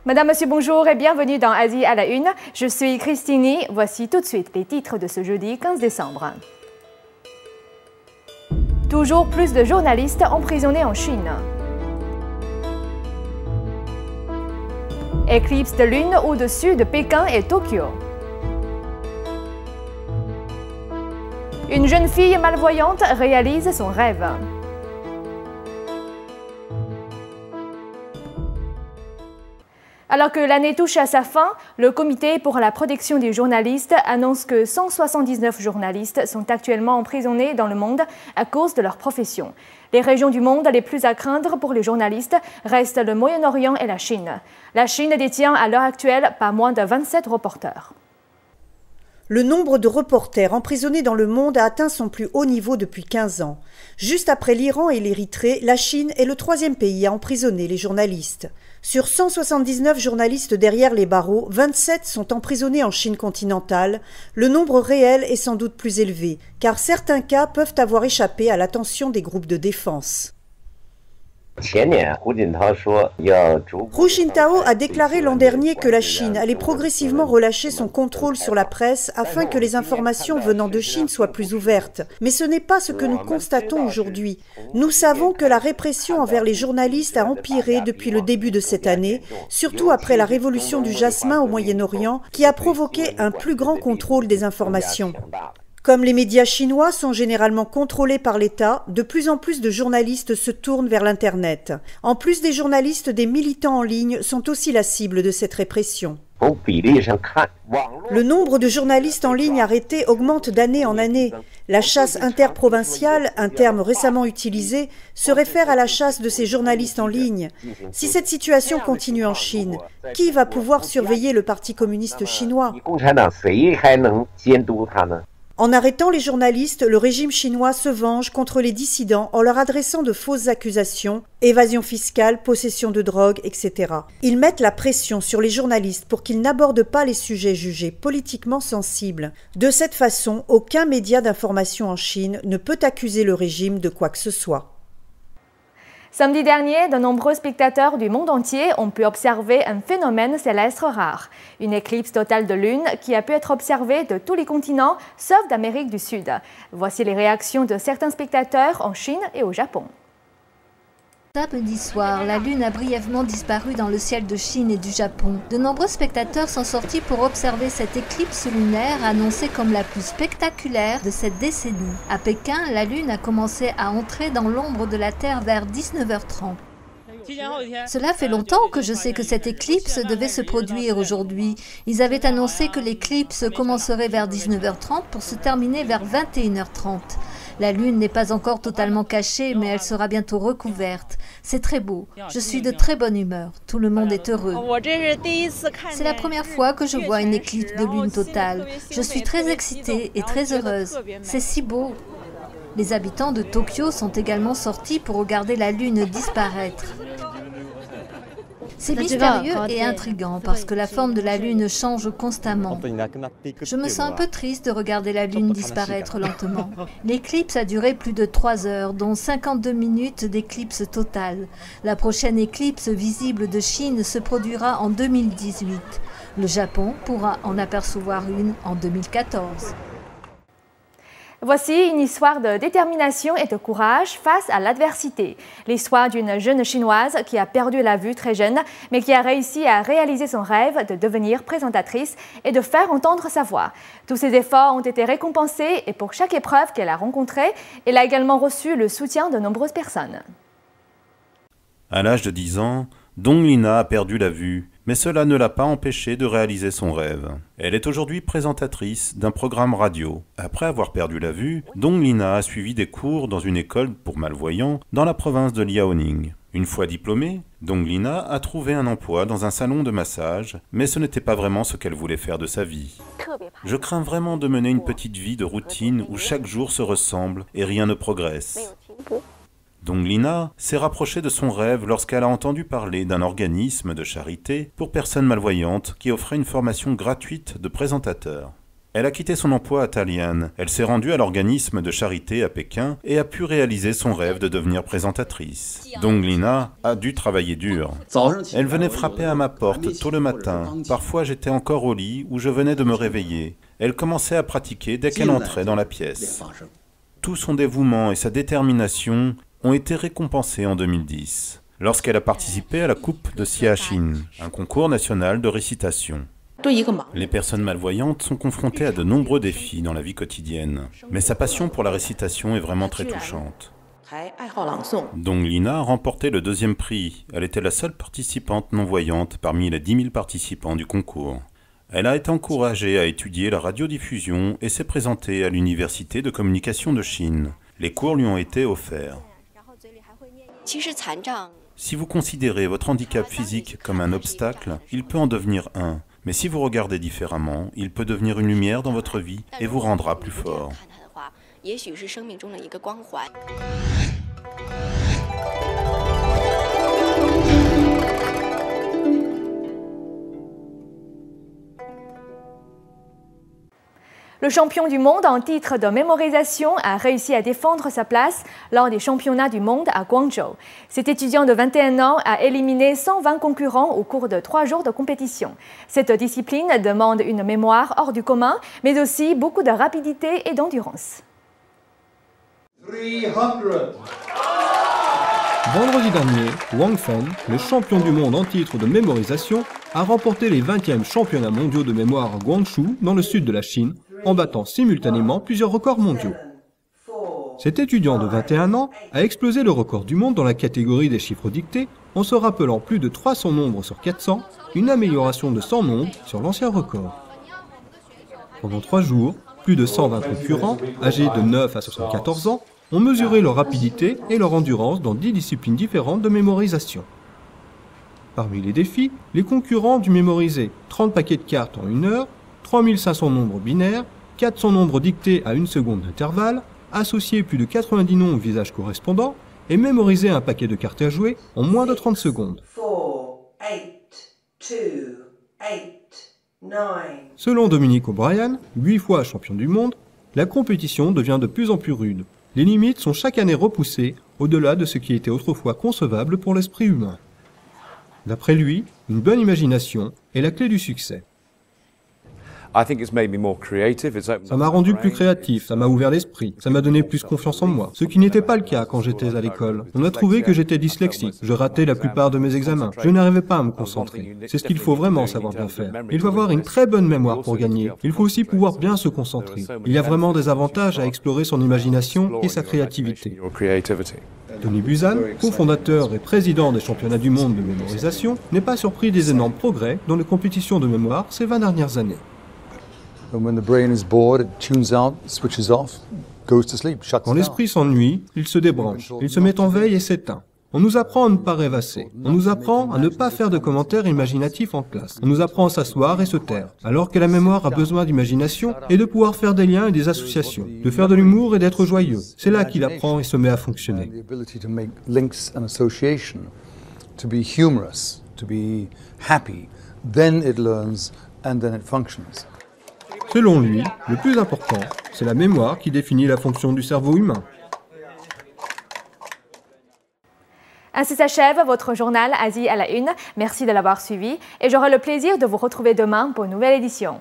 Madame, Monsieur, bonjour et bienvenue dans Asie à la Une. Je suis Christine. Voici tout de suite les titres de ce jeudi 15 décembre. Toujours plus de journalistes emprisonnés en Chine. Éclipse de lune au-dessus de Pékin et Tokyo. Une jeune fille malvoyante réalise son rêve. Alors que l'année touche à sa fin, le Comité pour la protection des journalistes annonce que 179 journalistes sont actuellement emprisonnés dans le monde à cause de leur profession. Les régions du monde les plus à craindre pour les journalistes restent le Moyen-Orient et la Chine. La Chine détient à l'heure actuelle pas moins de 27 reporters. Le nombre de reporters emprisonnés dans le monde a atteint son plus haut niveau depuis 15 ans. Juste après l'Iran et l'Érythrée, la Chine est le troisième pays à emprisonner les journalistes. Sur 179 journalistes derrière les barreaux, 27 sont emprisonnés en Chine continentale. Le nombre réel est sans doute plus élevé, car certains cas peuvent avoir échappé à l'attention des groupes de défense. Hu Jintao a déclaré l'an dernier que la Chine allait progressivement relâcher son contrôle sur la presse afin que les informations venant de Chine soient plus ouvertes. Mais ce n'est pas ce que nous constatons aujourd'hui. Nous savons que la répression envers les journalistes a empiré depuis le début de cette année, surtout après la révolution du jasmin au Moyen-Orient, qui a provoqué un plus grand contrôle des informations. Comme les médias chinois sont généralement contrôlés par l'État, de plus en plus de journalistes se tournent vers l'Internet. En plus des journalistes, des militants en ligne sont aussi la cible de cette répression. Le nombre de journalistes en ligne arrêtés augmente d'année en année. La chasse interprovinciale, un terme récemment utilisé, se réfère à la chasse de ces journalistes en ligne. Si cette situation continue en Chine, qui va pouvoir surveiller le Parti communiste chinois ? En arrêtant les journalistes, le régime chinois se venge contre les dissidents en leur adressant de fausses accusations, évasion fiscale, possession de drogue, etc. Ils mettent la pression sur les journalistes pour qu'ils n'abordent pas les sujets jugés politiquement sensibles. De cette façon, aucun média d'information en Chine ne peut accuser le régime de quoi que ce soit. Samedi dernier, de nombreux spectateurs du monde entier ont pu observer un phénomène céleste rare, une éclipse totale de lune qui a pu être observée de tous les continents, sauf d'Amérique du Sud. Voici les réactions de certains spectateurs en Chine et au Japon. Samedi soir, la lune a brièvement disparu dans le ciel de Chine et du Japon. De nombreux spectateurs sont sortis pour observer cette éclipse lunaire annoncée comme la plus spectaculaire de cette décennie. À Pékin, la lune a commencé à entrer dans l'ombre de la Terre vers 19h30. Cela fait longtemps que je sais que cette éclipse devait se produire aujourd'hui. Ils avaient annoncé que l'éclipse commencerait vers 19h30 pour se terminer vers 21h30. La lune n'est pas encore totalement cachée, mais elle sera bientôt recouverte. C'est très beau. Je suis de très bonne humeur. Tout le monde est heureux. C'est la première fois que je vois une éclipse de lune totale. Je suis très excitée et très heureuse. C'est si beau. Les habitants de Tokyo sont également sortis pour regarder la lune disparaître. C'est mystérieux et intriguant parce que la forme de la lune change constamment. Je me sens un peu triste de regarder la lune disparaître lentement. L'éclipse a duré plus de 3 heures, dont 52 minutes d'éclipse totale. La prochaine éclipse visible de Chine se produira en 2018. Le Japon pourra en apercevoir une en 2014. Voici une histoire de détermination et de courage face à l'adversité. L'histoire d'une jeune chinoise qui a perdu la vue très jeune, mais qui a réussi à réaliser son rêve de devenir présentatrice et de faire entendre sa voix. Tous ses efforts ont été récompensés et pour chaque épreuve qu'elle a rencontrée, elle a également reçu le soutien de nombreuses personnes. À l'âge de 10 ans, Dong Lina a perdu la vue, mais cela ne l'a pas empêchée de réaliser son rêve. Elle est aujourd'hui présentatrice d'un programme radio. Après avoir perdu la vue, Dong Lina a suivi des cours dans une école pour malvoyants dans la province de Liaoning. Une fois diplômée, Dong Lina a trouvé un emploi dans un salon de massage, mais ce n'était pas vraiment ce qu'elle voulait faire de sa vie. Je crains vraiment de mener une petite vie de routine où chaque jour se ressemble et rien ne progresse. Dong Lina s'est rapprochée de son rêve lorsqu'elle a entendu parler d'un organisme de charité pour personnes malvoyantes qui offrait une formation gratuite de présentateur. Elle a quitté son emploi à Dalian. Elle s'est rendue à l'organisme de charité à Pékin et a pu réaliser son rêve de devenir présentatrice. Dong Lina a dû travailler dur. Elle venait frapper à ma porte tôt le matin. Parfois j'étais encore au lit ou je venais de me réveiller. Elle commençait à pratiquer dès qu'elle entrait dans la pièce. Tout son dévouement et sa détermination ont été récompensés en 2010, lorsqu'elle a participé à la Coupe de Xiaxin, un concours national de récitation. Les personnes malvoyantes sont confrontées à de nombreux défis dans la vie quotidienne, mais sa passion pour la récitation est vraiment très touchante. Dong Lina a remporté le 2e prix. Elle était la seule participante non-voyante parmi les 10 000 participants du concours. Elle a été encouragée à étudier la radiodiffusion et s'est présentée à l'Université de communication de Chine. Les cours lui ont été offerts. Si vous considérez votre handicap physique comme un obstacle, il peut en devenir un. Mais si vous regardez différemment, il peut devenir une lumière dans votre vie et vous rendra plus fort. Le champion du monde en titre de mémorisation a réussi à défendre sa place lors des championnats du monde à Guangzhou. Cet étudiant de 21 ans a éliminé 120 concurrents au cours de 3 jours de compétition. Cette discipline demande une mémoire hors du commun, mais aussi beaucoup de rapidité et d'endurance. 300. Vendredi dernier, Wang Fen, le champion du monde en titre de mémorisation, a remporté les 20e championnats mondiaux de mémoire à Guangzhou, dans le sud de la Chine, en battant simultanément plusieurs records mondiaux. Cet étudiant de 21 ans a explosé le record du monde dans la catégorie des chiffres dictés en se rappelant plus de 300 nombres sur 400, une amélioration de 100 nombres sur l'ancien record. Pendant 3 jours, plus de 120 concurrents, âgés de 9 à 74 ans, ont mesuré leur rapidité et leur endurance dans 10 disciplines différentes de mémorisation. Parmi les défis, les concurrents ont dû mémoriser 30 paquets de cartes en 1 heure, 3500 nombres binaires, 400 nombres dictés à 1 seconde d'intervalle, associer plus de 90 noms au visage correspondant et mémoriser un paquet de cartes à jouer en moins de 30 secondes. Selon Dominique O'Brien, 8 fois champion du monde, la compétition devient de plus en plus rude. Les limites sont chaque année repoussées au-delà de ce qui était autrefois concevable pour l'esprit humain. D'après lui, une bonne imagination est la clé du succès. Ça m'a rendu plus créatif, ça m'a ouvert l'esprit, ça m'a donné plus confiance en moi, ce qui n'était pas le cas quand j'étais à l'école. On a trouvé que j'étais dyslexique, je ratais la plupart de mes examens, je n'arrivais pas à me concentrer. C'est ce qu'il faut vraiment savoir bien faire. Il faut avoir une très bonne mémoire pour gagner, il faut aussi pouvoir bien se concentrer. Il y a vraiment des avantages à explorer son imagination et sa créativité. Tony Buzan, cofondateur et président des championnats du monde de mémorisation, n'est pas surpris des énormes progrès dans les compétitions de mémoire ces 20 dernières années. Quand l'esprit s'ennuie, il se débranche, il se met en veille et s'éteint. On nous apprend à ne pas rêvasser, on nous apprend à ne pas faire de commentaires imaginatifs en classe, on nous apprend à s'asseoir et se taire, alors que la mémoire a besoin d'imagination et de pouvoir faire des liens et des associations, de faire de l'humour et d'être joyeux. C'est là qu'il apprend et se met à fonctionner. Selon lui, le plus important, c'est la mémoire qui définit la fonction du cerveau humain. Ainsi s'achève votre journal Asie à la une. Merci de l'avoir suivi et j'aurai le plaisir de vous retrouver demain pour une nouvelle édition.